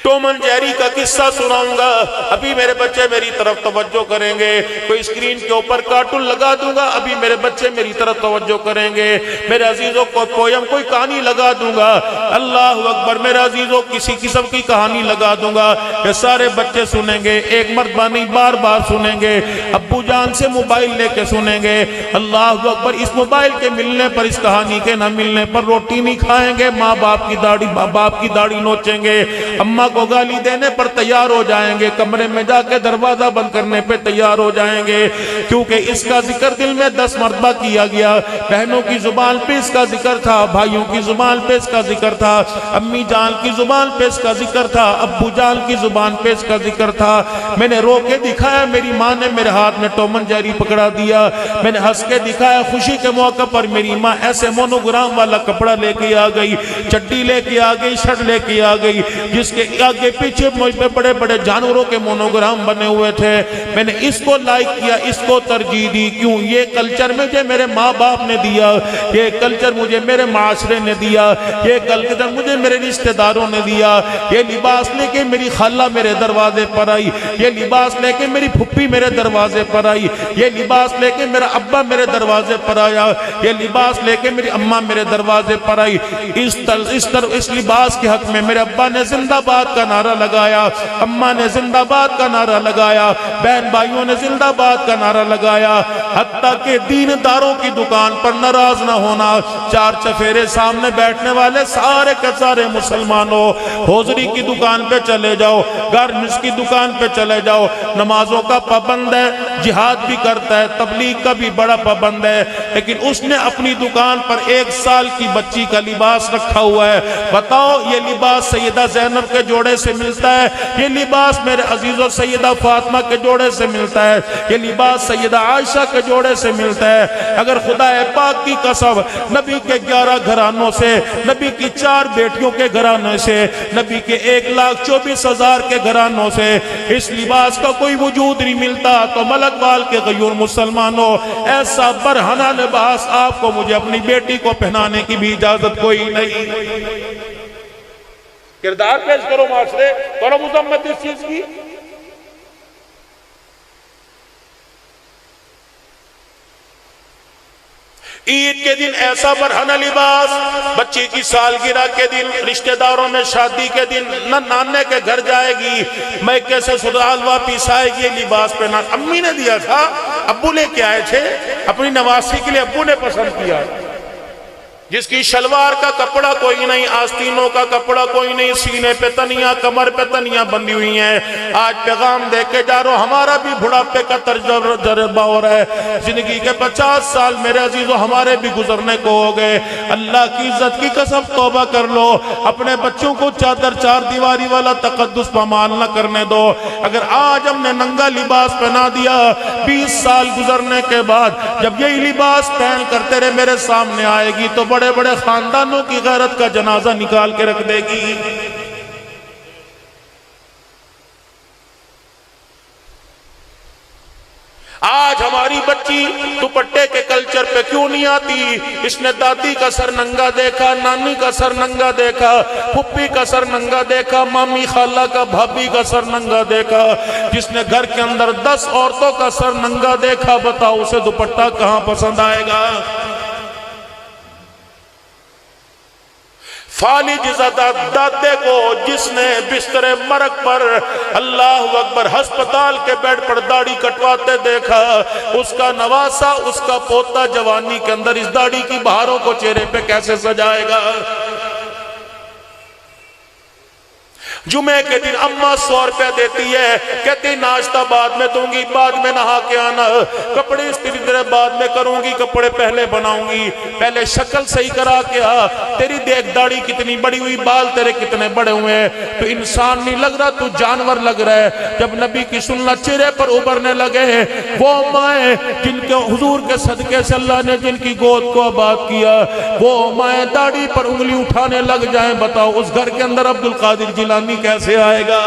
Tom and جیری کا قصہ سناؤں گا، ابھی میرے بچے میری طرف توجہ کریں گے۔ کوئی اسکرین کے اوپر کارٹون لگا دوں گا، ابھی میرے بچے میری طرف توجہ کریں گے۔ میرے عزیزوں کو پویم کوئی کہانی لگا دوں گا، اللہ اکبر، میرے عزیزوں کسی قسم کی کہانی لگا دوں گا کہ سارے بچے سنیں گے، ایک مرتبہ نہیں بار بار سنیں گے۔ ابو جان سے موبائل لے کے سنیں گے، اللہ اکبر، اس موبائل کے ملنے پر، اس کہانی کے نہ ملنے پر روٹی نہیں کھائیں گے، ماں باپ کی داڑھی نوچیں گے، اماں کو گالی دینے پر تیار ہو جائیں گے، کمرے میں جا کے دروازہ بند کرنے پہ تیار ہو جائیں گے، کیونکہ اس کا ذکر دل میں 10 مرتبہ کیا گیا۔ بہنوں کی زبان پہ اس کا ذکر تھا، بھائیوں کی زبان پہ اس کا ذکر تھا، امی جان کی زبان پہ اس کا ذکر تھا، ابو جان کی زبان پہ اس کا ذکر تھا۔ میں نے رو کے دکھایا، میری ماں نے میرے ہاتھ میں ٹوم اینڈ جیری پکڑا دیا، میں نے ہنس کے دکھایا، خوشی کے موقع پر میری ماں ایسے مونوگرام والا کپڑا لے کے آ گئی، چڈی لے کے آ گئی، شرٹ لے کے آ گئی، جس کے آگے پیچھے مجھ پہ بڑے بڑے جانوروں کے مونوگرام بنے ہوئے تھے۔ میں نے اس کو لائک کیا، اس کو ترجیح دی، کیوں؟ یہ کلچر مجھے میرے ماں باپ نے دیا، یہ کلچر مجھے میرے معاشرے نے دیا، یہ کلچر مجھے میرے رشتہ داروں نے دیا۔ یہ لباس لے کے میری خالہ میرے دروازے پر آئی، یہ لباس لے کے میری پھپھی میرے دروازے پر آئی، یہ لباس لے کے میرا ابا میرے دروازے پر آیا، یہ لباس لے کے میری اماں میرے دروازے پر آئی۔ اس لباس کے حق میں میرے ابا نے زندہ باد کا نعرہ لگایا، اماں نے زندہ باد کا نعرہ لگایا، بہن بھائیوں نے زندہ باد کا نعرہ لگایا، حتیٰ کہ دینداروں کی دکان پر ناراض نہ ہونا۔ چار چفیرے سامنے بیٹھنے والے سارے کے سارے مسلمانوں، حوضری کی دکان پہ چلے جاؤ، گارمنٹس کی دکان پہ چلے جاؤ، نمازوں کا پابند ہے، جہاد بھی کرتا ہے، تبلیغ کا بھی بڑا پابند ہے، لیکن اس نے اپنی دکان پر 1 سال کی بچی کا لباس رکھا ہوا ہے۔ بتاؤ، یہ لباس سیدہ زینب کے جوڑے سے ملتا ہے، یہ لباس میرے عزیزوں سیدہ فاطمہ کے جوڑے سے ملتا ہے، یہ لباس سیدہ عائشہ کے جوڑے سے ملتا ہے۔ اگر خدا پاک کی قسم، نبی کے 11 گھرانوں سے، نبی کی 4 بیٹیوں کے گھرانے سے، نبی کے 1,24,000 کے گھرانوں سے اس لباس کا کوئی وجود نہیں ملتا، تو ملک وال کے غیور مسلمانوں، ایسا برہنہ لباس آپ کو مجھے اپنی بیٹی کو پہنانے کی بھی اجازت کوئی نہیں۔ کردار پیش کرو معاشرے، کرو مذمت اس چیز کی۔ عید کے دن ایسا برہنہ لباس، بچی کی سالگرہ کے دن، رشتہ داروں میں شادی کے دن، نہ نانے کے گھر جائے گی، میکے سے سسرال واپس آئے گی، یہ لباس پہنا امی نے دیا تھا، ابو لے کے آئے تھے، اپنی نواسی کے لیے ابو نے پسند کیا۔ جس کی شلوار کا کپڑا کوئی نہیں، آستینوں کا کپڑا کوئی نہیں، سینے پہ تنیاں، کمر پہ تنیاں بندھی ہوئی ہیں، آج پیغام دے کے جا رہا ہوں، ہمارا بھی بڑھاپے کا تجربہ ہو رہا ہے، زندگی کے 50 سال میرے عزیزوں ہمارے بھی گزرنے کو ہو گئے۔ اللہ کی عزت کی قسم توبہ کر لو، اپنے بچوں کو چادر 4 دیواری والا تقدس پامال نہ کرنے دو۔ اگر آج ہم نے ننگا لباس پہنا دیا، 20 سال گزرنے کے بعد جب یہی لباس پہن کر تیرے میرے سامنے آئے گی تو بڑے بڑے خاندانوں کی غیرت کا جنازہ نکال کے رکھ دے گی۔ آج ہماری بچی دوپٹے کے کلچر پہ کیوں نہیں آتی؟ اس نے دادی کا سر ننگا دیکھا، نانی کا سر ننگا دیکھا، پھپھی کا سر ننگا دیکھا، مامی خالہ کا، بھابی کا سر ننگا دیکھا، جس نے گھر کے اندر 10 عورتوں کا سر ننگا دیکھا، بتاؤ اسے دوپٹہ کہاں پسند آئے گا؟ فالج زدہ دادے کو جس نے بستر مرگ پر، اللہ اکبر، ہسپتال کے بیڈ پر داڑھی کٹواتے دیکھا، اس کا نواسا، اس کا پوتا جوانی کے اندر اس داڑھی کی بہاروں کو چہرے پہ کیسے سجائے گا؟ جمعے کے دن اماں 100 روپے دیتی ہے، کہتی ناشتہ بعد میں دوں گی، بعد میں نہا کے آنا، کپڑے استری تیرے بعد میں کروں گی، کپڑے پہلے بناؤں گی، پہلے شکل صحیح کرا کے آ، تیری دیکھ داڑھی کتنی بڑی ہوئی، بال تیرے کتنے بڑے ہوئے ہیں، تو انسان نہیں لگ رہا، تو جانور لگ رہا ہے۔ جب نبی کی سنت چہرے پر ابھرنے لگے ہیں، وہ مائیں جن کے حضور کے صدقے سے اللہ نے جن کی گود کو آباد کیا، وہ مائیں داڑھی پر انگلی اٹھانے لگ جائیں، بتاؤ اس گھر کے اندر عبدالقادر جیلانی کیسے آئے گا؟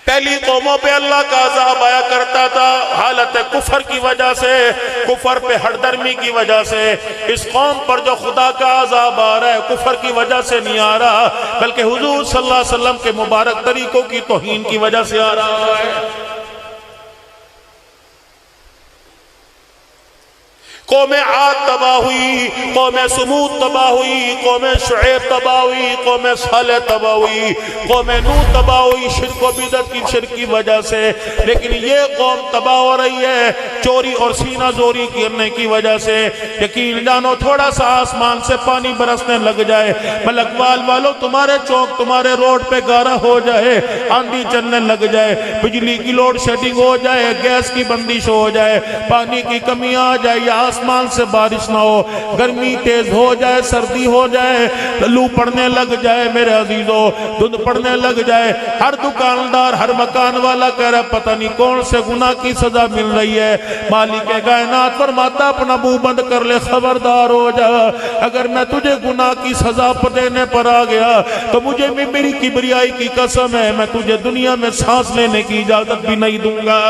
پہلی قوموں پہ اللہ کا عذاب آیا کرتا تھا حالت کفر کی وجہ سے، کفر پہ ہٹ درمی کی وجہ سے۔ اس قوم پر جو خدا کا عذاب آ رہا ہے کفر کی وجہ سے نہیں آ رہا، بلکہ حضور صلی اللہ علیہ وسلم کے مبارک طریقوں کی توہین کی وجہ سے آ رہا ہے۔ قوم عاد تباہ ہوئی، قوم سمود تباہ ہوئی، قوم شعیب تباہ ہوئی، قوم صالح تباہ ہوئی، قوم نوح تباہ ہوئی شرک و بدعت کی شرک کی وجہ سے۔ لیکن یہ قوم تباہ ہو رہی ہے چوری اور سینہ زوری کرنے کی وجہ سے۔ یقین جانو تھوڑا سا آسمان سے پانی برسنے لگ جائے، ملکوال والوں تمہارے چوک تمہارے روڈ پہ گارا ہو جائے، آندھی چلنے لگ جائے، بجلی کی لوڈ شیڈنگ ہو جائے، گیس کی بندش ہو جائے، پانی کی کمی آ جائے، یا آسمان سے بارش نہ ہو، گرمی تیز ہو جائے، سردی ہو جائے، لو پڑنے لگ جائے، میرے عزیزو دھند پڑنے لگ جائے، ہر دکاندار ہر مکان والا کہہ رہا پتہ نہیں کون سے گناہ کی سزا مل رہی ہے۔ مالک کائنات فرماتا اپنا منہ بند کر لے، خبردار ہو جا، اگر میں تجھے گناہ کی سزا دینے پر آ گیا تو مجھے میری کبریائی کی قسم ہے میں تجھے دنیا میں سانس لینے کی اجازت بھی نہیں دوں گا۔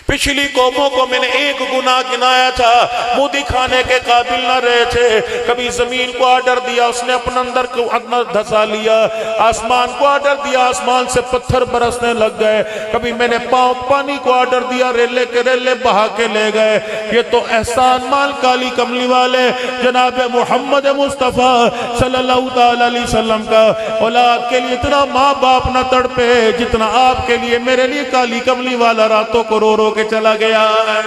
پچھلی قوموں کو میں نے ایک گناہ گنایا تھا، منہ دکھانے کے قابل نہ رہے تھے۔ کبھی زمین کو آرڈر دیا، اس نے اپنے اندر کو دھسا لیا، آسمان کو آرڈر دیا، آسمان سے پتھر برسنے لگ گئے۔ کبھی میں نے پانی کو آرڈر دیا، ریلے کے ریلے بہا کے لے گئے۔ یہ تو احسان مال کالی کملی والے جناب محمد مصطفیٰ صلی اللہ علیہ وسلم کا۔ اولاد کے لیے اتنا ماں باپ نہ تڑپے جتنا آپ کے لیے میرے لیے کالی کملی والا راتوں کو رو رو کے چلا گیا ہے۔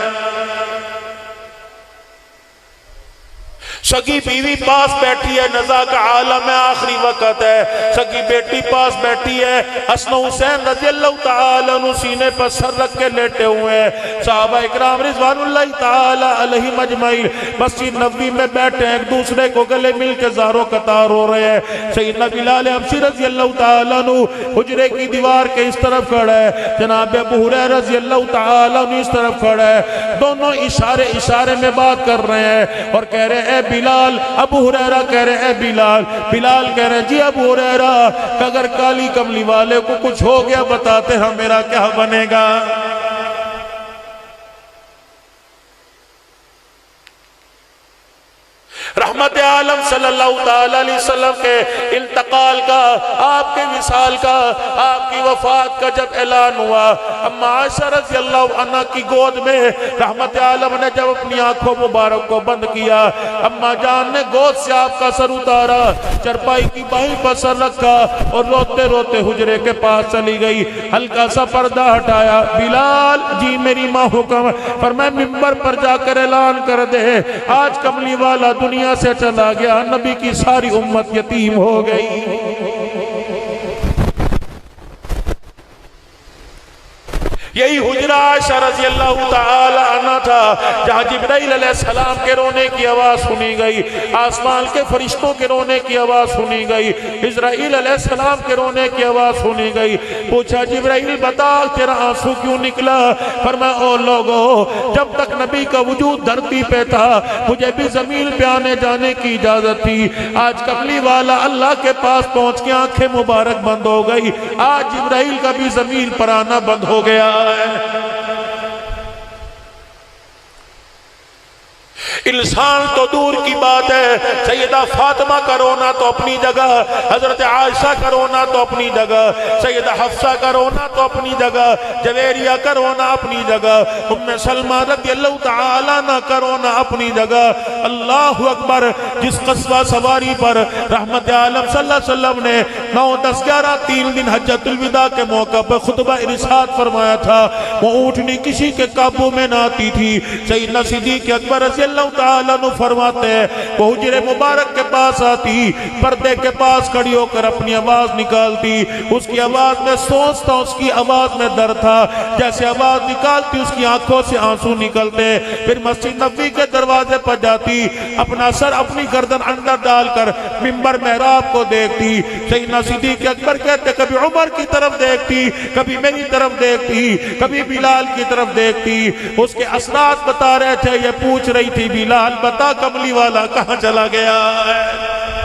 سگی بیوی پاس بیٹھی ہے، نزا کا عالم ہے، آخری وقت ہے، سگی بیٹی پاس بیٹھی ہے، حسن حسین رضی اللہ تعالیٰ عنہ سینے پر سر رکھ کے لیٹے ہوئے ہیں، صحابہ اکرام رضوان اللہ تعالیٰ علیہ مجمعین مسجد نبوی میں بیٹھے ہیں، ایک دوسرے کو گلے مل کے زار و قطار ہو رہے ہیں۔ سیدنا بلال حبشی رضی اللہ تعالیٰ عنہ حجرے کی دیوار کے اس طرف کھڑا ہے، جناب ابو ہریرہ رضی اللہ تعالیٰ عنہ اس طرف کھڑا ہے، دونوں اشارے میں بات کر رہے ہیں اور کہہ رہے ہیں بلال، ابو ہریرہ کہہ رہے ہیں بلال، بلال کہہ رہے ہیں جی ابو ہریرہ کہ اگر کالی کملی والے کو کچھ ہو گیا بتاتے ہیں میرا کیا بنے گا۔ رحمت عالم صلی اللہ علیہ وسلم کے انتقال کا، آپ کے وصال کا، آپ کی وفات کا جب اعلان ہوا، اما عائشہ رضی اللہ عنہ کی گود میں رحمت عالم نے جب اپنی آنکھوں مبارک کو بند کیا، اما جان نے گود سے آپ کا سر اتارا، چرپائی کی باہیں پر سر رکھا اور روتے روتے حجرے کے پاس چلی گئی، ہلکا سا پردہ ہٹایا، بلال جی میری ماں حکم فرمائے منبر پر جا کر اعلان کر دے آج کملی والا دنیا سے چلا گیا، نبی کی ساری امت یتیم ہو گئی۔ یہی حجرہ عائشہ رضی اللہ تعالی عنہ تھا جہاں جبرائیل علیہ السلام کے رونے کی آواز سنی گئی، آسمان کے فرشتوں کے رونے کی آواز سنی گئی، اسرائیل علیہ السلام کے رونے کی آواز سنی گئی۔ پوچھا جبرائیل بتا تیرا آنسو کیوں نکلا؟ فرمایا او لوگو جب تک نبی کا وجود دھرتی پہ تھا مجھے بھی زمین پہ آنے جانے کی اجازت تھی، آج کملی والا اللہ کے پاس پہنچ کے آنکھیں مبارک بند ہو گئی، آج جبرائیل کا بھی زمین پر آنا بند ہو گیا۔ انسان تو دور کی بات ہے، سیدہ فاطمہ کا رونا تو اپنی جگہ، حضرت عائشہ کا رونا تو اپنی جگہ، سیدہ حفصہ کا رونا تو اپنی جگہ، جویریہ کا رونا اپنی جگہ، ام سلمہ رضی اللہ تعالیٰ عنہ کا رونا اپنی جگہ۔ اللہ اکبر، جس قصوہ سواری پر رحمت عالم صلی اللہ علیہ وسلم نے 9 10 11 3 دن حجۃ الوداع کے موقع پر خطبہ ارشاد فرمایا تھا، وہ اونٹنی کسی کے قابو میں نہ آتی تھی۔ سیدنا صدیق اکبر رضی اللہ تعالیٰ عنہ فرماتے ہیں وہ حجرے مبارک کے پاس آتی، پردے کے پاس کھڑی ہو کر اپنی آواز نکالتی، اس کی آواز میں سوچتا اس کی آواز میں درد تھا، جیسے آواز نکالتی اس کی آنکھوں سے آنسو نکلتے، پھر مسجد نبوی کے دروازے پر جاتی، اپنا سر اپنی گردن اندر ڈال کر منبر محراب کو دیکھتی۔ سیدنا صدیق اکبر کہتے کبھی عمر کی طرف دیکھتی، کبھی میری طرف دیکھتی، کبھی بلال کی طرف دیکھتی، اس کے اثرات بتا رہے تھے، یہ پوچھ رہی تھی بلال بتا کملی والا کہاں چلا گیا ہے؟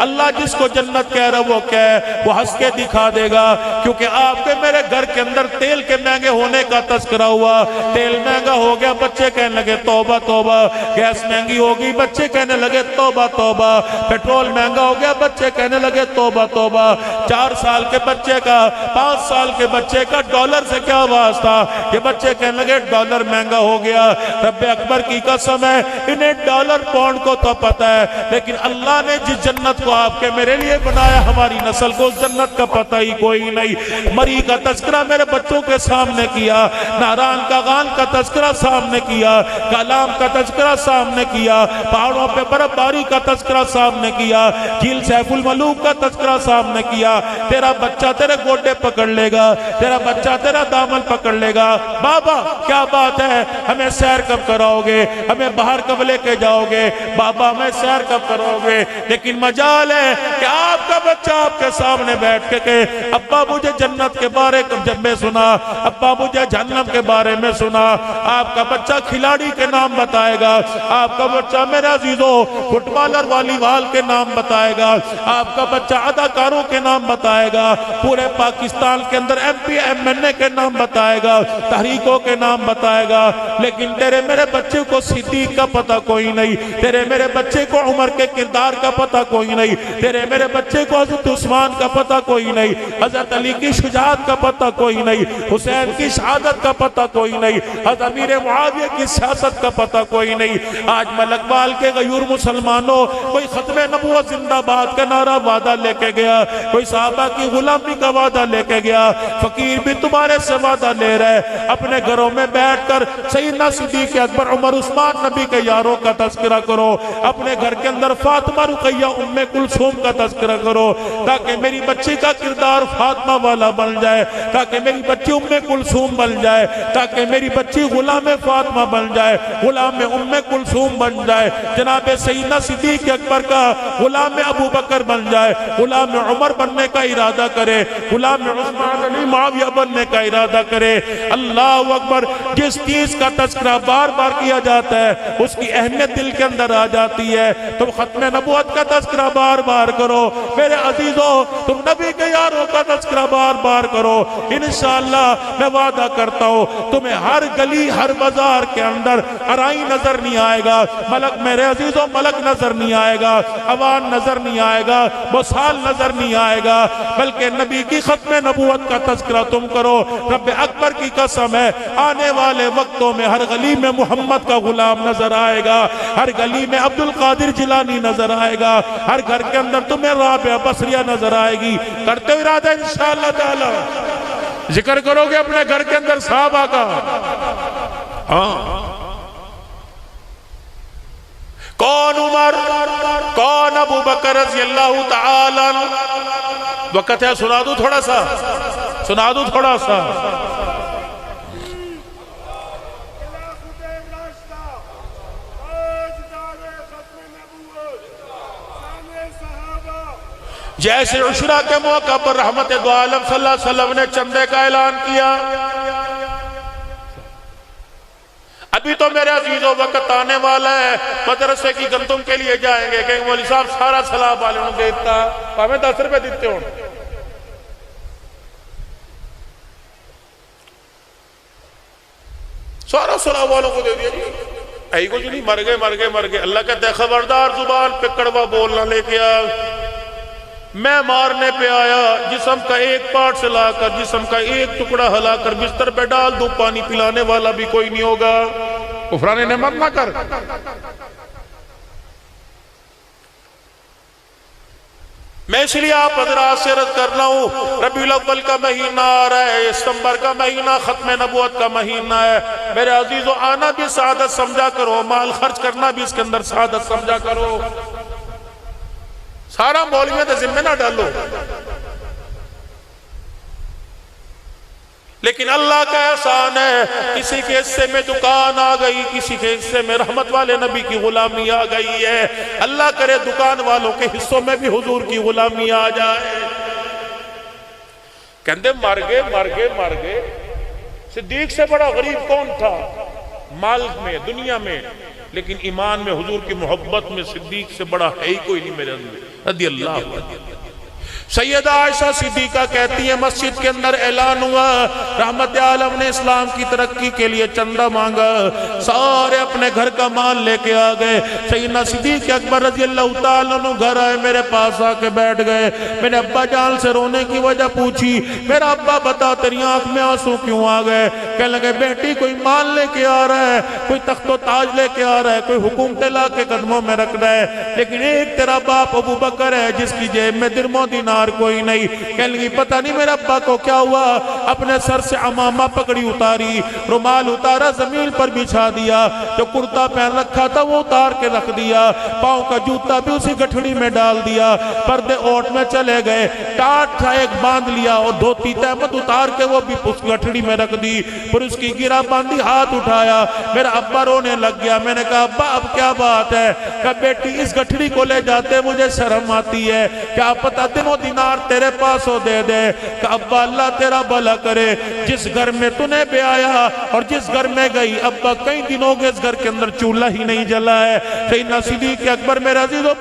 اللہ جس کو جنت کہہ رہا وہ کہے، وہ ہنس کے دکھا دے گا، کیونکہ آپ کے میرے گھر کے اندر تیل کے مہنگے ہونے کا تذکرہ ہوا۔ تیل مہنگا ہو گیا، بچے کہنے لگے توبہ توبہ۔ گیس مہنگی ہو گئی، بچے کہنے لگے توبہ توبہ۔ پیٹرول مہنگا ہو گیا، بچے کہنے لگے توبہ توبہ۔ 4 سال کے بچے کا 5 سال کے بچے کا ڈالر سے کیا واسطہ؟ یہ بچے کہنے لگے ڈالر مہنگا ہو گیا۔ رب اکبر کی قسم ہے، انہیں ڈالر پاؤنڈ کو تو پتہ ہے، لیکن اللہ نے جس جنت کو آپ کے میرے لیے بنایا، ہماری نسل کو اس جنت کا پتہ ہی کوئی نہیں۔ مری کا تذکرہ میرے بچوں کے سامنے کیا، ناران کا غان کا تذکرہ سامنے کیا، کلام کا تذکرہ سامنے کیا، پہاڑوں پہ برف باری کا تذکرہ سامنے کیا، جھیل سیف الملوک کا تذکرہ سامنے کیا۔ تیرا بچہ تیرے گوڈے پکڑ لے گا، تیرا بچہ تیرا دامن پکڑ لے گا، بابا کیا بات ہے، ہمیں سیر کب کراؤ گے، ہمیں باہر کب لے کے جاؤ گے، بابا ہمیں سیر کب کراؤ گے؟ لیکن مجال ہے کہ آپ کا بچہ آپ کے سامنے بیٹھ کے کہ ابا مجھے جنت کے بارے جب میں سنا، ابا مجھے جہنم کے بارے میں سنا۔ آپ کا بچہ کھلاڑی کے نام بتائے گا، آپ کا بچہ میرے عزیزوں فٹ بالر والی بال کے نام بتائے گا، آپ کا بچہ اداکاروں کے نام بتائے گا، پورے پاکستان کے اندر ایم پی ایم این اے کے نام بتائے گا، تحریکوں کے نام بتائے گا۔ لیکن تیرے میرے بچے کو صدیق کا پتہ کوئی نہیں، تیرے میرے بچے کو عمر کے کردار کا پتہ کوئی نہیں، تیرے میرے بچے کو حضرت عثمان کا پتہ کوئی نہیں، حضرت علی کی شجاعت کا پتہ کوئی نہیں، حسین کی شہادت کا پتہ کوئی نہیں، حضرت امیر معاویہ کی سیاست کا پتہ کوئی نہیں۔ آج ملک بال کے غیور مسلمانوں، کوئی ختم نبوت زندہ باد کا نعرہ وعدہ لے کے گیا، کوئی صحابہ کی غلامی کا وعدہ لے کے گیا، فقیر بھی تمہارے سے وعدہ لے رہے۔ اپنے گھروں میں بیٹھ کر سیدنا صدیق اکبر عمر عثمان نبی کے یاروں کا تذکرہ کرو، اپنے گھر کے اندر فاطمہ رقیہ ام کلثوم کا تذکرہ کرو، تاکہ میری بچی کا کردار فاطمہ والا بن جائے، تاکہ میری بچی ام کلثوم بن جائے، تاکہ میری بچی غلام فاطمہ بن جائے، غلام ام کلثوم بن جائے، جناب سیدنا صدیق اکبر کا غلام ابو بکر بن جائے، غلام عمر بننے کا ارادہ کرے، غلام عثمان علی معاویہ بننے کا ارادہ کرے۔ اللہ اکبر، جس چیز کا تذکرہ بار بار کیا جاتا ہے اس کی اہمیت دل کے اندر آ جاتی ہے۔ تم ختم نبوت کا تذکرہ بار بار کرو میرے عزیزوں، تم نبی کے یاروں کا تذکرہ بار بار کرو، انشاءاللہ میں وعدہ کرتا ہوں تمہیں ہر گلی ہر بازار کے اندر ارائی نظر نہیں آئے گا، ملک میرے عزیزوں ملک نظر نہیں آئے گا، اوان نظر نہیں آئے گا، بسال نظر نہیں آئے گا، بلکہ نبی کی ختم نبوت کا تذکرہ تم کرو۔ رب اکبر کی قسم ہے، آنے والے وقتوں میں ہر گلی میں محمد کا غلام نظر آئے گا، ہر گلی میں عبد القادر جیلانی نظر آئے گا، ہر گھر کے اندر تمہیں رابعہ بصریہ نظر آئے گی۔ کرتے ہوئے ارادہ انشاءاللہ تعالی ذکر کرو گے اپنے گھر کے اندر صحابہ کا۔ ہاں، کون عمر، کون ابو بکر رضی اللہ تعالی، وقت ہے سنا دوں تھوڑا سا، سنا دوں تھوڑا سا۔ جیسے عشرہ کے موقع پر رحمت دو عالم صلی اللہ علیہ وسلم نے چندے کا اعلان کیا، ابھی تو میرے عزیزوں وقت آنے والا ہے مدرسے کی گندم کے لیے جائیں گے کہ مولوی صاحب سارا سلاب والے ہوں دیتا ہمیں 10 روپے دیتے ہوں، سارا سلاب والوں کو دے دیا جی، ایک کو جو نہیں، مر گئے۔ اللہ کہتا ہے خبردار زبان پہ کڑوا بولنا لے کے آ، میں مارنے پہ آیا، جسم کا ایک پارٹ سے لا کر، جسم کا ایک ٹکڑا ہلا کر بستر پہ ڈال دوں، پانی پلانے والا بھی کوئی نہیں ہوگا۔ کفران نعمت نہ کر۔ میں اس لیے آپ حضرات سے عرض کرنا ہوں، ربیع الاول کا مہینہ آ رہا ہے، ستمبر کا مہینہ ختم نبوت کا مہینہ ہے، میرے عزیزو آنا بھی سعادت سمجھا کرو، مال خرچ کرنا بھی اس کے اندر سعادت سمجھا کرو، سارا مولویوں کے ذمہ نہ ڈالو۔ لیکن اللہ کا احسان ہے، کسی کے حصے میں دکان آ گئی، کسی کے حصے میں رحمت والے نبی کی غلامی آ گئی ہے، اللہ کرے دکان والوں کے حصوں میں بھی حضور کی غلامی آ جائے۔ کہندے مر گئے۔ صدیق سے بڑا غریب کون تھا؟ مال میں، دنیا میں لیکن ایمان میں حضور کی محبت میں صدیق سے بڑا ہے ہی کوئی نہیں میرے اندر رضی اللہ عنہ۔ سیدہ عائشہ صدیقہ کہتی ہے مسجد کے اندر اعلان ہوا، رحمت عالم نے اسلام کی ترقی کے لیے چندہ مانگا، سارے اپنے گھر کا مال لے کے آ گئے۔ سیدنا صدیق اکبر رضی اللہ تعالیٰ عنہ گھر آئے، میرے پاس آ کے بیٹھ گئے۔ میں نے ابا جان سے رونے کی وجہ پوچھی، میرا ابا بتا تیری آنکھ میں آنسو کیوں آ گئے؟ کہنے لگے بیٹی کوئی مال لے کے آ رہا ہے، کوئی تخت و تاج لے کے آ رہا ہے، کوئی حکومت لا کے قدموں میں رکھ رہا ہے، لیکن ایک تیرا باپ ابو بکر ہے جس کی جیب میں درم و دینار کوئی نہیں۔ کہنے لگی پتہ نہیں میرے ابا کو کیا ہوا، اپنے سر سے عمامہ پکڑی اتاری، رومال اتارا زمین پر بچھا دیا، جو کرتا پہن رکھا تھا وہ اتار کے رکھ دیا، پاؤں کا جوتا بھی اسی گٹھڑی میں ڈال دیا، پردے اوٹ میں چلے گئے، ٹاٹ تھا ایک باندھ لیا اور دھوتی تہمت اتار کے وہ بھی اس گٹھڑی میں رکھ دی، پھر اس کی گرہ باندھی، ہاتھ اٹھایا۔ میرا ابا رونے لگ گیا۔ میں نے کہا ابا اب کیا بات ہے؟ کہا بیٹی اس گٹھڑی کو لے جاتے مجھے شرم آتی ہے، کیا پتہ دنوں دینار تیرے پاس ہو دے دے۔ کہ ابا اللہ تیرا بھلا کرے، جس گھر میں تو نے بے آیا اور جس گھر میں گئی ابا کئی دنوں کے اس گھر کے اندر چولہا ہی نہیں جلا ہے۔ سیدنا صدیق اکبر میرے عزیزوں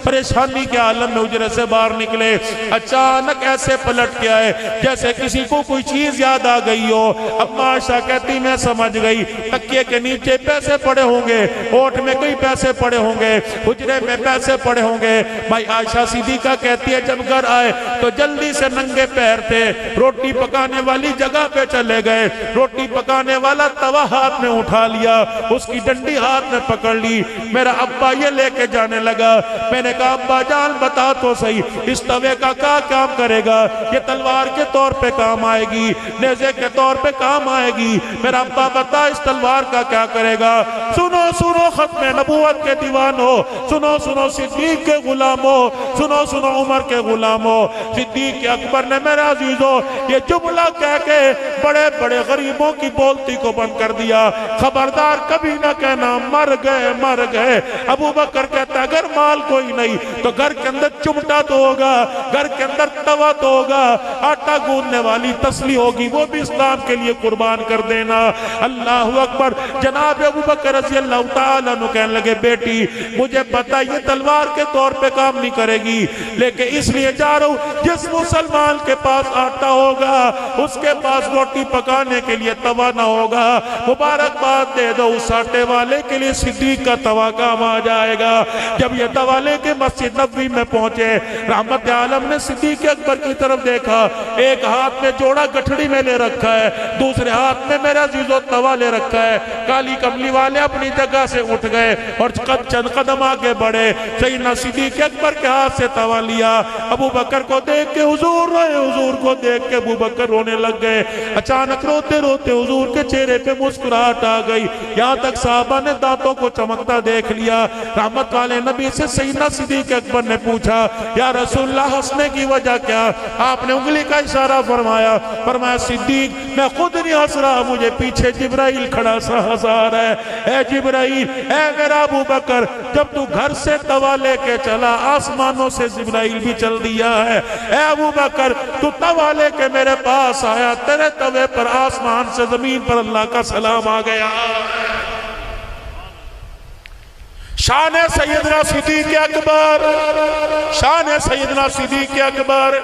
پریشانی کے عالم میں حجرے سے باہر نکلے، اچانک ایسے پلٹ کے آئے جیسے کسی کو کوئی چیز یاد آ گئی ہو۔ اب عائشہ کہتی میں سمجھ گئی، تکیے کے نیچے پیسے پڑے ہوں گے، ہوٹ میں کئی پیسے پڑے ہوں گے، حجرے میں پیسے پڑے ہوں گے۔ بھائی عائشہ صدیقہ کہتی ہے جب گھر آئے تو جلدی سے ننگے پیر تھے، روٹی پکانے والی جگہ پہ چلے گئے، روٹی پکانے والا توا ہاتھ میں اٹھا لیا، اس کی ڈنڈی ہاتھ میں پکڑ لی۔ میرا ابا یہ لے کے جانے لگا۔ میں نے کہا ابا جان بتا تو صحیح اس توے کا کیا کام کرے گا؟ یہ تلوار کے طور پہ کام آئے گی، نیزے کے طور پہ کام آئے گی؟ میرا ابا بتا اس تلوار کا کیا کرے گا؟ سنو سنو ختم نبوت کے دیوانو، سنو سنو صدیق کے غلامو، سنو سنو عمر کے غلامو، صدیق اکبر نے میرے عزیزو یہ جملہ کہہ کے بڑے بڑے غریبوں کی بولتی کو بند کر دیا۔ خبردار کبھی نہ کہنا مر گئے مر گئے۔ ابو بکر کہتا ہے اگر مال کوئی نہیں تو گھر کے اندر چمٹا تو ہوگا، گھر کے اندر توا تو ہوگا، آٹا گوندنے والی تسلی ہوگی، وہ بھی اسلام کے لیے قربان کر دینا۔ اللہ اکبر۔ جناب ابو بکر رضی اللہ تعالیٰ عنہ کہنے لگے بیٹی مجھے پتا یہ تلوار کے طور پہ کام نہیں کرے گی، لیکن اس لیے جا رہا ہوں جس مسلمان کے پاس آٹا ہوگا اس کے پاس روٹی پکانے کے لیے توا نہ ہوگا، مبارکباد دے دو اس آٹے والے کے لیے صدیق کا توا کام آ جائے گا۔ جب یہ توا لے کے مسجد نبوی میں پہنچے، رحمت عالم نے صدیق اکبر کی طرف دیکھا، ایک ہاتھ میں جوڑا گٹھڑی میں لے رکھا ہے، دوسرے ہاتھ میں میرا عزیزو توا لے رکھا ہے۔ کالی کملی والے اپنی جگہ سے اٹھ گئے اور چند قدم آگے بڑھے، سیدنا صدیق اکبر کے ہاتھ سے توا لیا۔ ابو بکر کو دیکھ کے حضور روئے، حضور کو دیکھ کے ابو بکر رونے لگ گئے۔ اچانک روتے روتے حضور کے چہرے پہ مسکراہٹ آ گئی، یہاں تک صحابہ نے دانتوں کو چمکتا دیکھ لیا۔ رحمت والے نبی سے سیدنا صدیق اکبر نے پوچھا یا رسول اللہ ہنسنے کی وجہ کیا؟ آپ نے انگلی کا اشارہ فرمایا، فرمایا صدیق میں خود نہیں ہنس رہا، مجھے پیچھے جبرائیل کھڑا سا ہنسا رہا ہے۔ اے جبرائیل، اے میرا ابو بکر، جب تو گھر سے توا لے کے چلا آسمانوں سے جبرائیل بھی چل دیا ہے۔ اے ابو بکر تو توا لے کے میرے پاس آیا، تیرے توے پر آسمان سے زمین پر اللہ کا سلام آ گیا۔ شان سیدنا صدیق اکبر، شان سیدنا صدیق اکبر۔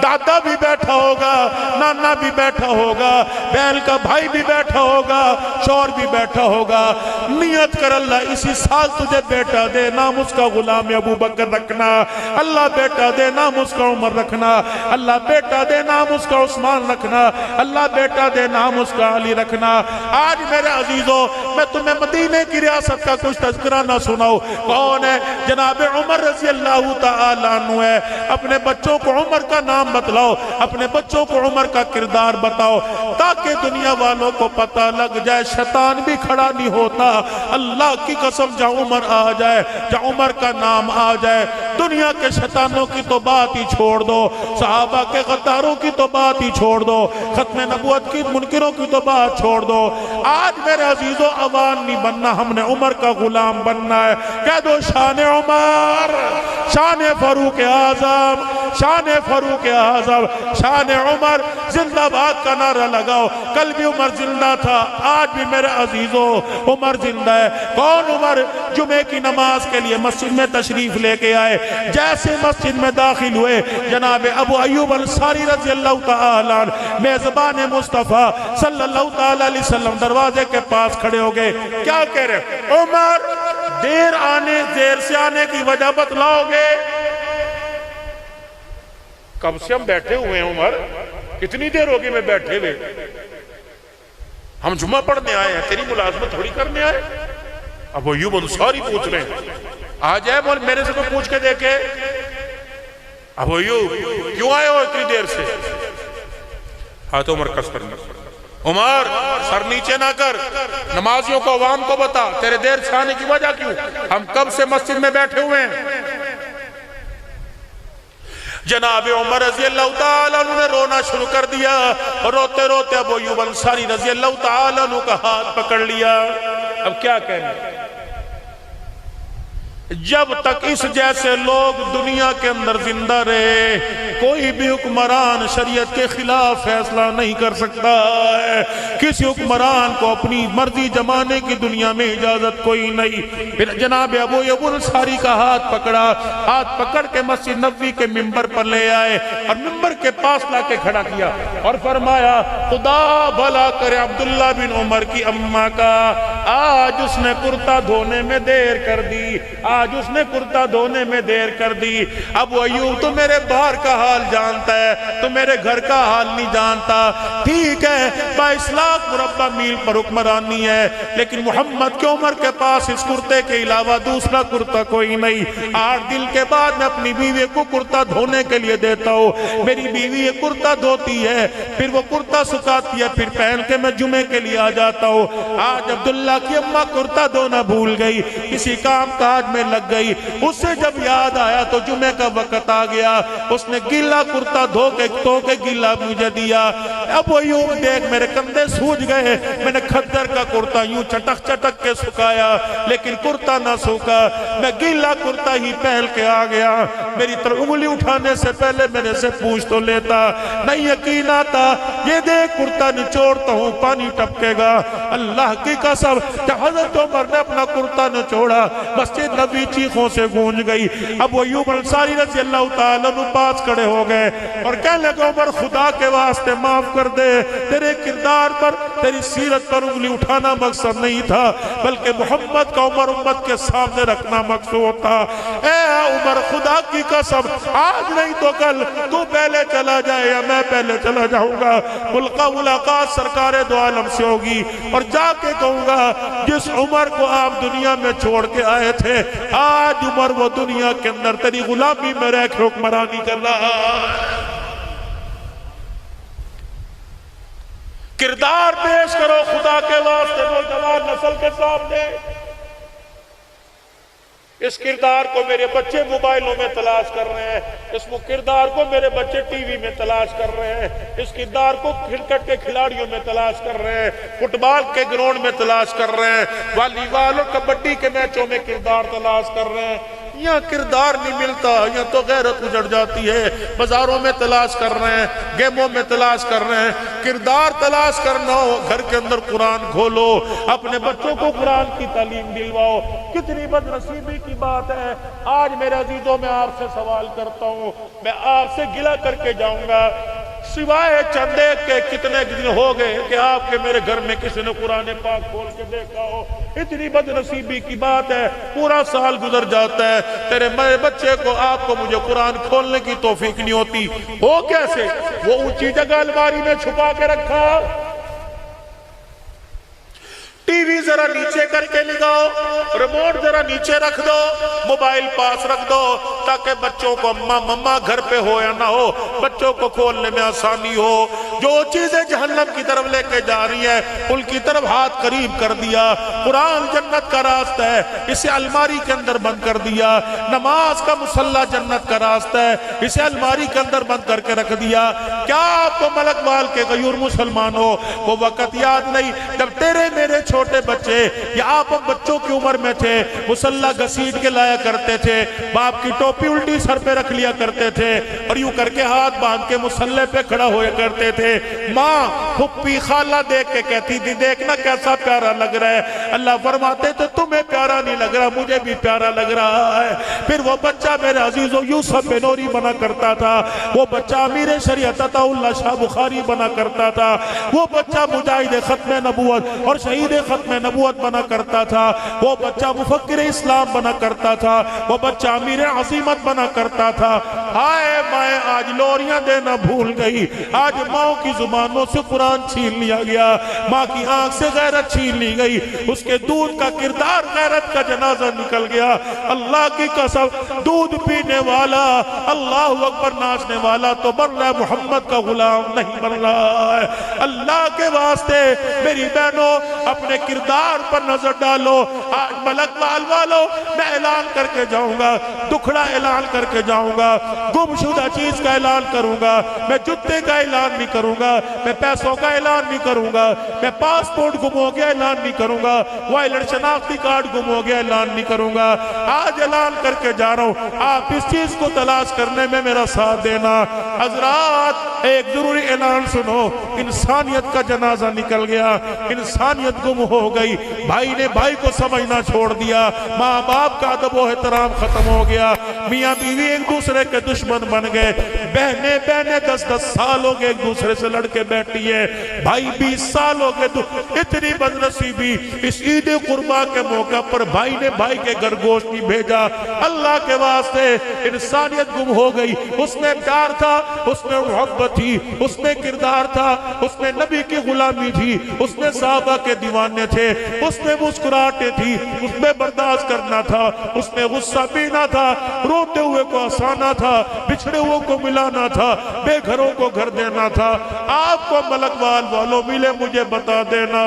دادا بھی بیٹھا ہوگا، نانا بھی بیٹھا ہوگا، بہن کا بھائی بھی بیٹھا ہوگا، شوہر بھی بیٹھا ہوگا۔ نیت کر اللہ اسی سال تجھے بیٹا دے، نام اس کا غلام ابو بکر رکھنا، اللہ بیٹا دے نام اس کا عمر رکھنا، اللہ بیٹا دے نام اس کا عثمان رکھنا، اللہ بیٹا دے نام اس کا علی رکھنا۔ آج میرے عزیزو میں تمہیں مدینے کی ریاست کا کچھ تذکرہ نہ سناؤ۔ کون ہے؟ جناب عمر رضی اللہ تعالیٰ عنہ ہے۔ اپنے بچوں کو عمر کا نام بتلاؤ، اپنے بچوں کو عمر کا کردار بتاؤ، تاکہ دنیا والوں کو پتہ لگ جائے شیطان بھی کھڑا نہیں ہوتا۔ اللہ کی قسم جہاں عمر آ جائے، جہاں عمر کا نام آ جائے، دنیا کے شیطانوں کی تو بات ہی چھوڑ دو، صحابہ کے غداروں کی تو بات ہی چھوڑ دو، ختم نبوت کی منکروں کی تو بات چھوڑ دو۔ آج میرے عزیزو عوام نہیں بننا، ہم نے عمر کا غلام بننا ہے۔ کہہ دو شان عمر، شان فاروق اعظم، شان فاروق اعظم، شان عمر زندہ باد کا نعرہ لگاؤ۔ کل بھی عمر زندہ تھا، آج بھی میرے عزیزوں عمر زندہ ہے۔ کون عمر؟ جمعے کی نماز کے لیے مسجد میں تشریف لے کے آئے، جیسے مسجد میں داخل ہوئے جناب ابو ایوب انصاری رضی اللہ تعالیٰ عنہ میزبان مصطفیٰ صلی اللہ تعالیٰ علیہ وسلم دروازے کے پاس کھڑے ہو گئے۔ کیا کہہ رہے؟ عمر دیر سے آنے کی وجہ بتلاؤ گے؟ کب سے ہم بیٹھے ہوئے ہیں عمر، کتنی دیر ہوگی میں بیٹھے ہوئے؟ ہم جمعہ پڑھنے آئے ہیں، تیری ملازمت تھوڑی کرنے آئے۔ ابو ایوب انصاری پوچھ رہے ہیں، آ جائے بول میرے سے کوئی پوچھ کے دیکھے، ابو ایوب کیوں آئے ہو اتنی دیر سے؟ ہاتھ عمر کس کرنا، عمر سر نیچے نہ کر، نمازیوں کو عوام کو بتا تیرے دیر سے آنے کی وجہ کیوں؟ ہم کب سے مسجد میں بیٹھے ہوئے ہیں۔ جناب عمر رضی اللہ تعالیٰ عنہ نے رونا شروع کر دیا، اور روتے روتے ابو ایوب انصاری رضی اللہ تعالیٰ عنہ کا ہاتھ پکڑ لیا۔ اب کیا کہنا؟ جب تک اس جیسے لوگ دنیا کے اندر زندہ رہے، کوئی بھی حکمران شریعت کے خلاف فیصلہ نہیں کر سکتا ہے۔ کسی حکمران کو اپنی مرضی جمانے کی دنیا میں اجازت کوئی نہیں۔ پھر جناب ابو ایوب انصاری کا ہاتھ پکڑا، ہاتھ پکڑ کے مسجد نبوی کے ممبر پر لے آئے، اور ممبر کے پاس لا کے کھڑا کیا اور فرمایا خدا بھلا کرے عبداللہ بن عمر کی اماں کا، آج اس نے کرتا دھونے میں دیر کر دی، آج اس نے کرتا دھونے میں دیر کر دی۔ ابو ایوب تو میرے باہر کا حال جانتا ہے، تو میرے گھر کا حال نہیں جانتا۔ ٹھیک ہے 22 لاکھ مربع میل پر حکمرانی ہے، لیکن محمد کے عمر کے پاس اس کرتے کے علاوہ دوسرا کرتا کوئی نہیں۔ 8 دن کے بعد میں اپنی بیوی کو کرتا دھونے کے لیے دیتا ہوں، میری بیوی یہ کرتا دھوتی ہے، پھر وہ کرتا سکھاتی ہے، پھر پہن کے میں جمعے کے لیے آ جاتا ہوں۔ آج عبداللہ کی اماں کرتا دھونا بھول گئی، کسی کام کاج میں لگ گئی، اس سے جب یاد آیا تو جمعے کا وقت آ گیا، اس نے گیلا کرتا دھو کے گیلا مجھے دیا۔ ابو ایوب دیکھ میرے کندھے سوج گئے، میں نے کھدر کا کرتا یوں چٹک کے سکھایا، لیکن کرتا نہ سوکھا، میں گیلا کرتا ہی پہل کے آ گیا۔ میری طرف انگلی اٹھانے سے پہلے میرے سے پوچھ تو لیتا، نہیں یقین آتا، یہ دیکھ کرتا نچوڑتا ہوں پانی ٹپکے گا۔ اللہ کی قسم جب حضرت عمر نے اپنا کرتا نچوڑا، مسجد نبی چیخوں سے گونج گئی۔ ابو ایوب انصاری رضی اللہ تعالیٰ عنہ پاس کھڑے ہو گئے اور کہنے لگے عمر خدا کے واسطے معاف کر دے، تیرے کردار پر تیری سیرت پر انگلی اٹھانا مقصد نہیں تھا، بلکہ محمد کا عمر امت کے سامنے رکھنا مقصود تھا۔ اے عمر خدا کی قسم آج نہیں تو کل تو پہلے چلا جائے یا میں پہلے چلا جاؤں گا، ملاقات سرکار دو عالم سے ہوگی، اور جا کے کہوں گا جس عمر کو آپ دنیا میں چھوڑ کے آئے تھے، آج عمر وہ دنیا کے اندر تیری غلامی میں رہ کے حکمرانی کر رہا ہے۔ کردار پیش کرو خدا کے واسطے نوجوان نسل کے سامنے۔ اس کردار کو میرے بچے موبائلوں میں تلاش کر رہے ہیں، اس کردار کو میرے بچے ٹی وی میں تلاش کر رہے ہیں، اس کردار کو کرکٹ کے کھلاڑیوں میں تلاش کر رہے ہیں، فٹ بال کے گراؤنڈ میں تلاش کر رہے ہیں، والی بال اور کبڈی کے میچوں میں کردار تلاش کر رہے ہیں۔ یہاں کردار نہیں ملتا، یہاں تو غیرت اجڑ جاتی ہے۔ بازاروں میں تلاش کر رہے ہیں، گیموں میں تلاش کر رہے ہیں۔ کردار تلاش کرنا ہو گھر کے اندر قرآن کھولو، اپنے بچوں کو قرآن کی تعلیم دلواؤ۔ کتنی بد نصیبی کی بات ہے۔ آج میرے عزیزوں میں آپ سے سوال کرتا ہوں، میں آپ سے گلہ کر کے جاؤں گا، سوائے چند ایک کے کتنے دن ہو گئے کہ آپ کے میرے گھر میں کسی نے قرآن پاک کھول کے دیکھا ہو؟ اتنی بد نصیبی کی بات ہے، پورا سال گزر جاتا ہے، تیرے میرے بچے کو آپ کو مجھے قرآن کھولنے کی توفیق نہیں ہوتی۔ ہو کیسے؟ وہ اونچی جگہ الماری میں چھپا کے رکھا، ٹی وی ذرا نیچے کر کے لگاؤ، ریموٹ ذرا نیچے رکھ دو، موبائل پاس رکھ دو، تاکہ بچوں کو مما گھر پہ ہو یا نہ ہو بچوں کو کھولنے میں آسانی ہو۔ جو چیزیں جہنم کی طرف لے کے جا رہی ہیں ان کی طرف ہاتھ قریب کر دیا۔ قرآن جنت کا راستہ ہے، اسے الماری کے اندر بند کر دیا۔ نماز کا مصلی جنت کا راستہ ہے، اسے الماری کے اندر بند کر کے رکھ دیا۔ کیا آپ کو ملک وال کے غیور مسلمان ہو وہ وقت یاد نہیں جب تیرے میرے چھوٹے بچے یا آپ بچوں کی عمر میں تھے مصلی گھسیٹ کے لایا کرتے تھے باپ کی ٹوپی الٹی سر پہ رکھ لیا کرتے تھے اور یوں کر کے ہاتھ باندھ کے مصلی پہ کھڑا ہوئے کرتے تھے ماں پھپھی خالہ دیکھ کے کہتی تھی دیکھنا کیسا پیارا لگ رہا ہے اللہ فرماتے تھے تمہیں پیارا نہیں لگ رہا مجھے بھی پیارا لگ رہا ہے پھر وہ بچہ میرے عزیزو یوسف بنوری بنا کرتا تھا وہ بچہ امیر شریعت عطا اللہ شاہ بخاری بنا کرتا تھا وہ بچہ مجاہد ختم نبوت اور شہید ختم نبوت بنا کرتا تھا وہ بچہ مفکر اسلام بنا کرتا تھا وہ بچہ امیر عظیمت بنا کرتا تھا ہائے مائیں آج لوریاں دینا بھول گئی آج ماں کی زبانوں سے قرآن چھین لیا گیا ماں کی آنکھ سے غیرت چھین لی گئی اس کے دودھ کا کردار غیرت کا جنازہ نکل گیا اللہ کی قسم دودھ پینے والا اللہ اکبر ناچنے والا تو بن رہا ہے محمد کا غلام نہیں بن رہا ہے اللہ کے واسطے میری بہنوں اپنے کردار پر نظر ڈالو آج ملک وال والو میں اعلان کر کے جاؤں گا دکھڑا اعلان کر کے جاؤں گا گم شدہ چیز کا اعلان کروں گا میں جتے کا اعلان نہیں کروں گا میں پیسوں کا اعلان نہیں کروں گا میں پاسپورٹ گم ہو گیا اعلان نہیں کروں گا وائلٹ شناختی کارڈ گم ہو گیا اعلان نہیں کروں گا آج اعلان کر کے جا رہا ہوں آپ اس چیز کو تلاش کرنے میں میرا ساتھ دینا حضرات ایک ضروری اعلان سنو انسانیت کا جنازہ نکل گیا انسانیت گم ہو گئی بھائی نے بھائی کو سمجھنا چھوڑ دیا ماں باپ کا ادب و احترام ختم ہو گیا میاں بیوی ایک دوسرے کے دشمن بن گئے بہنیں 10 سال ہو گئے ایک دوسرے سے لڑ کے بیٹھی ہے بھائی 20 سال ہو گئے اتنی بدنصیبی اس عید قربا کے موقع پر بھائی نے بھائی کے گھر گوشت نہیں بھیجا اللہ کے واسطے انسانیت گم ہو گئی اس میں پیار تھا اس میں محبت تھی اس میں کردار تھا اس میں نبی کی غلامی تھی اس میں صحابہ کے دیوانے تھے اس میں مسکراہٹیں تھی اس میں برداشت کرنا تھا اس میں غصہ پینا تھا روتے ہوئے کو ہنسانا تھا بچھڑے ہوئے کو ملانا تھا بے گھروں کو گھر دینا تھا آپ کو ملک وال والوں ملے مجھے بتا دینا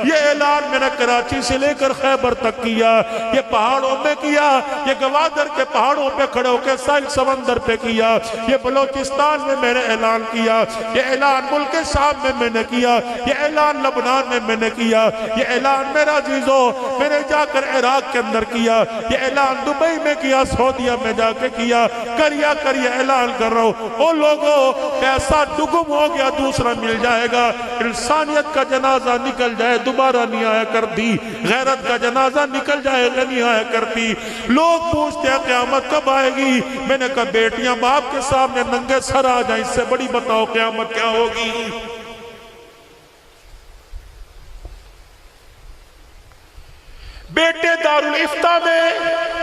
یہ اعلان میں نے کراچی سے لے کر خیبر تک کیا یہ پہاڑوں میں کیا یہ گوادر کے پہاڑوں پہ کھڑے ہو کے ساحل سمندر پہ کیا یہ بلوچستان میں نے اعلان کیا یہ اعلان ملک شام میں نے کیا یہ اعلان لبنان میں نے کیا یہ اعلان میرا عزیزو میں نے جا کر عراق کے اندر کیا یہ اعلان دبئی میں کیا سعودیہ میں جا کے کیا کریہ اعلان کر رہا ہوں او لوگوں پیسہ ڈگم ہو گیا دوسرا مل جائے گا انسانیت کا جنازہ نکل جائے دوبارہ نہیں آیا کرتی غیرت کا جنازہ نکل جائے گا نہیں آیا کرتی لوگ پوچھتے ہیں قیامت کب آئے گی میں نے کہا بیٹیاں باپ کے سامنے ننگے سر آ جائیں اس سے بڑی بتاؤ قیامت کیا ہوگی بیٹے دارالفتہ میں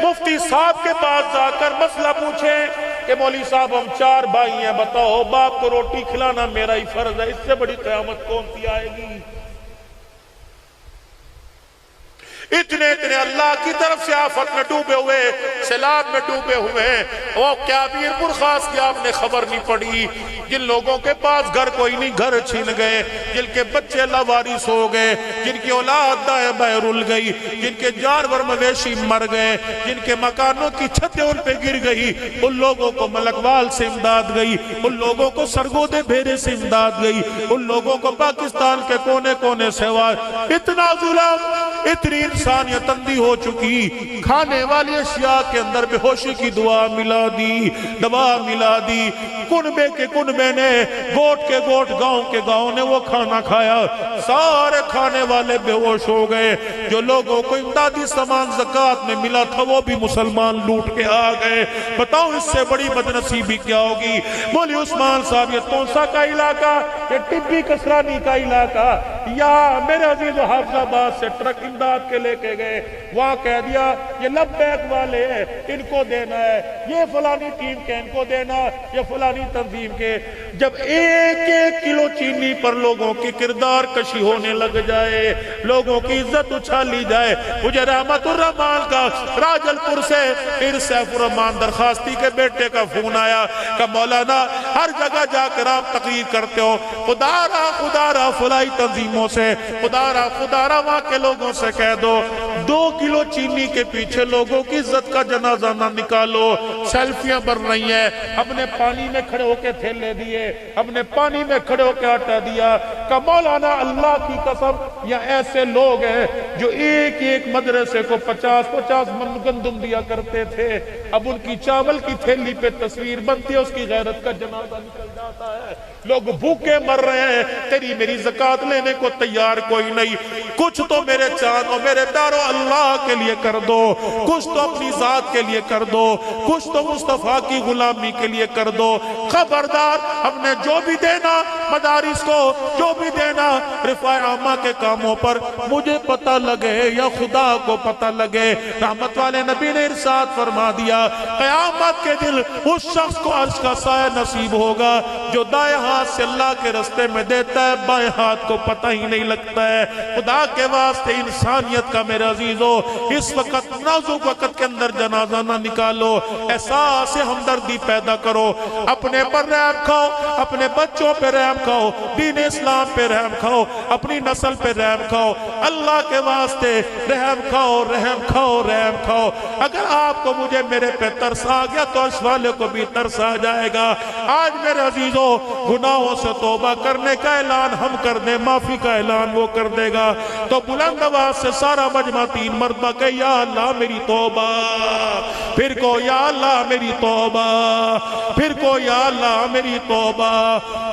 مفتی صاحب کے پاس جا کر مسئلہ پوچھیں کہ مولوی صاحب ہم 4 بھائی ہیں بتاؤ باپ کو روٹی کھلانا میرا ہی فرض ہے اس سے بڑی قیامت کون سی آئے گی اتنے اللہ کی طرف سے آفت میں ڈوبے ہوئے سیلاب میں ڈوبے ہوئے وہ کیا بیر خاص کی آپ نے خبر نہیں پڑی جن لوگوں کے پاس گھر کوئی نہیں گھر چھین گئے جن کے بچے لاوارث ہو گئے جن کی اولاد دائیں بائیں رل گئی جن کے جانور مویشی مر گئے جن کے مکانوں کی چھتیں ان پہ گر گئی ان لوگوں کو ملک وال سے امداد گئی ان لوگوں کو سرگودے بھیرے سے امداد گئی ان لوگوں کو پاکستان کے کونے کونے سے اتنا ظلم اتنی انسانیت اندھی ہو چکی کھانے والی اشیاء کے اندر بے ہوشی کی دعا ملا دی دوا ملا دی کنبے کے کنبے نے گوٹ کے گوٹ گاؤں کے گاؤں نے وہ کھانا کھایا سارے کھانے والے بے ہوش ہو گئے جو لوگوں کو امدادی سامان زکوٰۃ میں ملا تھا وہ بھی مسلمان لوٹ کے آ گئے بتاؤ اس سے بڑی بدنصیبی کیا ہوگی مولوی عثمان صاحب یہ تونسا کا علاقہ یہ ٹبی کسرانی کا علاقہ یا میرے عزیز و حافظ آباد سے ٹرک امداد کے لے کے گئے وہاں کہہ دیا یہ لبیک والے ہیں ان کو دینا ہے یہ فلانی ٹیم کے ان کو دینا یہ فلانی تنظیم کے جب 1 کلو چینی پر لوگوں کی کردار کشی ہونے لگ جائے لوگوں کی عزت اچھالی جائے مجھے رحمت الرحمان کا راجل پور سے پھر سیف الرحمان درخواستی کے بیٹے کا فون آیا کہ مولانا ہر جگہ جا کر آپ تقریر کرتے ہو خدا را فلائی تنظیموں سے خدا را وہاں کے لوگوں سے کہہ دو 2 کلو چینی کے پیچھے لوگوں کی عزت کا جنازہ نہ نکالو. سیلفیاں بن رہی ہیں, ہم نے پانی میں کھڑے ہو کے تھیلے دیے, ہم نے پانی میں کھڑے ہو کے آٹا دیا. کہ مولانا اللہ کی قسم یا ایسے لوگ ہیں جو ایک ایک مدرسے کو 50 من گندم دیا کرتے تھے, اب ان کی چاول کی تھیلی پہ تصویر بنتی ہے, اس کی غیرت کا جنازہ نکل جاتا ہے. لوگ بھوکے مر رہے ہیں, تیری میری زکات لینے کو تیار کوئی نہیں. کچھ تو میرے چاند اور میرے پیارو اللہ کے لیے کر دو, کچھ تو اپنی ذات کے لیے کر دو, کچھ تو مصطفیٰ کی غلامی کے لیے کر دو. خبردار, ہم نے جو بھی دینا مدارس کو, جو بھی دینا رفاع عامہ کے کاموں پر, مجھے پتہ لگے یا خدا کو پتہ لگے. رحمت والے نبی نے ارشاد فرما دیا, قیامت کے دن اس شخص کو عرش کا سایہ نصیب ہوگا جو دائیں ہاتھ سے اللہ کے رستے میں دیتا ہے, بائیں ہاتھ کو پتہ ہی نہیں لگتا ہے. خدا کے واسطے انسانیت کا میرے عزیزو اس وقت نازک وقت کے اندر جنازہ نہ نکالو, احساس ہمدردی پیدا کرو. اپنے پر رحم کھاؤ, اپنے بچوں پہ رحم کھاؤ, دین اسلام پہ رحم کھاؤ, اپنی نسل پہ رحم کھاؤ. اللہ کے واسطے رحم کھاؤ, رحم کھاؤ, رحم کھاؤ. اگر آپ کو مجھے میرے پہ ترس آ گیا تو اس والے کو بھی ترس آ جائے گا. آج میرے عزیزو گناہوں سے توبہ کرنے کا اعلان ہم کر دیں, معافی کا اعلان وہ کر دے گا. تو بلند آواز سے سارا مجمع 3 مرتبہ کہ یا اللہ میری توبہ, پھر کو یا اللہ میری توبہ, پھر کو یا اللہ میری توبہ.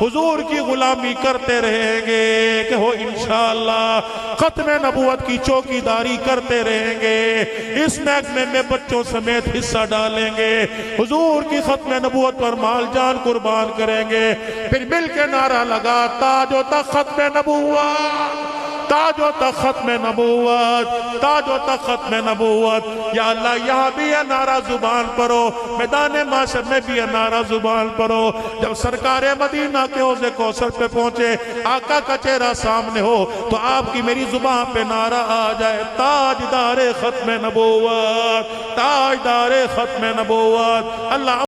حضور کی غلامی کرتے رہیں گے کہ ہو انشاءاللہ ختم نبوت کی چوکیداری کرتے رہیں گے, اس محکمے میں بچوں سمیت حصہ ڈالیں گے, حضور کی ختم نبوت پر مال جان قربان کریں گے. پھر مل کے نعرہ لگا, تاج و تخت ختم نبوت, تاج و تخت ختم نبوت, تاج و تخت ختم نبوت. یا اللہ یہاں بھی یہ نعرہ زبان پرو, میدان معاشر میں بھی یہ نعرہ زبان پرو. جب سرکار مدینہ کے حوض کوثر پہ پہنچے, آقا کا چہرہ سامنے ہو, تو آپ کی میری زبان پہ نعرہ آ جائے, تاجدار ختم نبوت, تاجدار ختم نبوت. اللہ